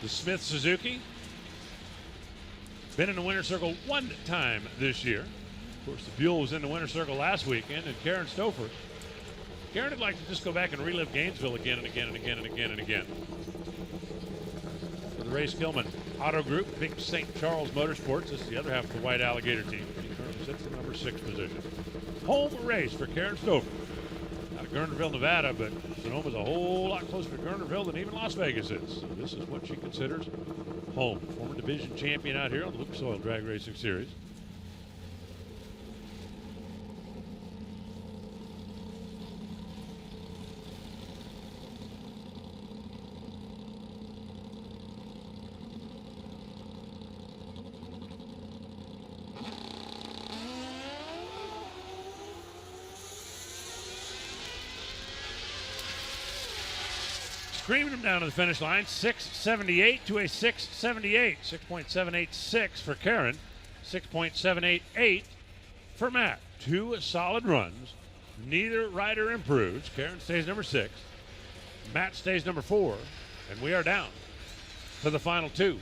The Smith Suzuki. Been in the winner's circle one time this year. Of course, the Buell was in the winner's circle last weekend, and Karen Stoffer. Karen would like to just go back and relive Gainesville again and again and again and again and again. For the Ray Skillman Auto Group, Big St. Charles Motorsports. This is the other half of the White Alligator team. She currently sits in the number 6 position. Home race for Karen Stoffer. Out of Gurnerville, Nevada, but Sonoma's a whole lot closer to Gurnerville than even Las Vegas is. So this is what she considers home. Former division champion out here on the Lucas Oil Drag Racing Series. Screaming them down to the finish line, 678 to a 678. 6.786 for Karen, 6.788 for Matt. 2 solid runs. Neither rider improves. Karen stays number 6. Matt stays number 4. And we are down to the final 2.